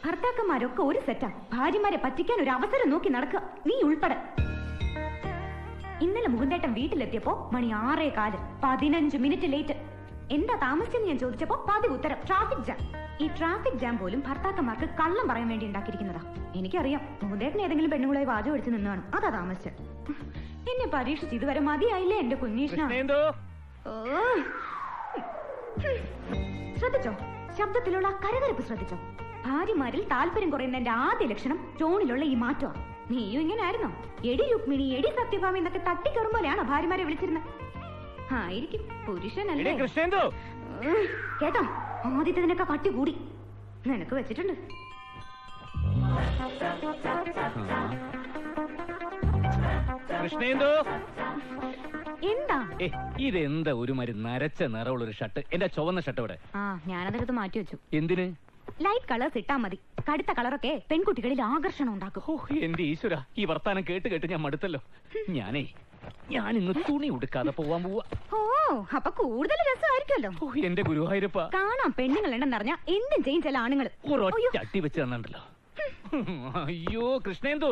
ഭർത്താക്കന്മാരൊക്കെ ഒരു സെറ്റാ. ഭാര്യമാരെ പറ്റിക്കാൻ ഒരു അവസരം നോക്കി നടക്കുക, നീ ഉൾപ്പെടെ. ഇന്നലെ മുകുന്ദേട്ടൻ വീട്ടിലെത്തിയപ്പോ മണി 6:15, 15 മിനിറ്റ് ലേറ്റ്. എന്താ താമസിച്ചെന്ന് ഞാൻ ചോദിച്ചപ്പോ പതിവ് ഉത്തരം ട്രാഫിക് ജാം. ഈ ട്രാഫിക് ജാം പോലും ഭർത്താക്കന്മാർക്ക് കള്ളം പറയാൻ വേണ്ടി ഉണ്ടാക്കിയിരിക്കുന്നതാ. എനിക്കറിയാം, മുകുന്ദേട്ടൻ ഏതെങ്കിലും പെണ്ണുങ്ങളെ വാചകം അടിച്ച് നിന്നാണ്, അതാ താമസിച്ചത്. എന്നെ പരീക്ഷിച്ച് ഇതുവരെ മതിയായില്ലേ എന്റെ കുഞ്ഞീഷ്ണ. ശ്രദ്ധിച്ചോ, ശബ്ദത്തിലുള്ള കരകരപ്പ് ശ്രദ്ധിച്ചോ. ഭാര്യമാരിൽ താല്പര്യം കുറയുന്നതിന്റെ ആദ്യ ലക്ഷണം ടോണിലുള്ള ഈ മാറ്റമാണ്. നീയും ഇങ്ങനെ ആയിരുന്നോ? എടി രുക്മിണി, എടി സത്യഭാമി എന്നൊക്കെ തട്ടിക്കറും പോലെയാണോ ഭാര്യമാരെ വിളിച്ചിരുന്നത്? ആയിരിക്കും, പുരുഷനല്ലേ. കേട്ടോ, ആദ്യത്തിനൊക്കെ കട്ടി കൂടി നിനക്ക് വെച്ചിട്ടുണ്ട്. എന്താ ഇതെന്താ ഒരു മാതിരി നരച്ച നിറമുള്ളൊരു ഷർട്ട്? എന്റെ ചുവന്ന ഷർട്ട് ഇവിടെ. ഞാനതെടുത്ത് മാറ്റി വെച്ചു. എന്തിന്? ലൈറ്റ് കളേഴ്സ് ഇട്ടാ മതി. കടുത്ത കളറൊക്കെ പെൺകുട്ടികളിൽ ആകർഷണം ഉണ്ടാക്കും. എന്റെ ഈശ്വര, ഈ വർത്താനം കേട്ട് കേട്ട് ഞാൻ മടുത്തല്ലോ. ഞാനിന്ന് തുണി ഉടുക്കാതെ പോവാൻ പോവാ. അപ്പൊ കൂടുതൽ രസമായിരിക്കുമല്ലോ. എന്റെ ഗുരുവായൂരപ്പ, കാണാം പെണ്ണുങ്ങൾ ഉണ്ടെന്നറിഞ്ഞാ എന്തും ചെയ്യും ചില ആണുങ്ങൾ. ചട്ടി വെച്ച് തന്നിട്ടുണ്ടല്ലോ. അയ്യോ കൃഷ്ണേന്ദു,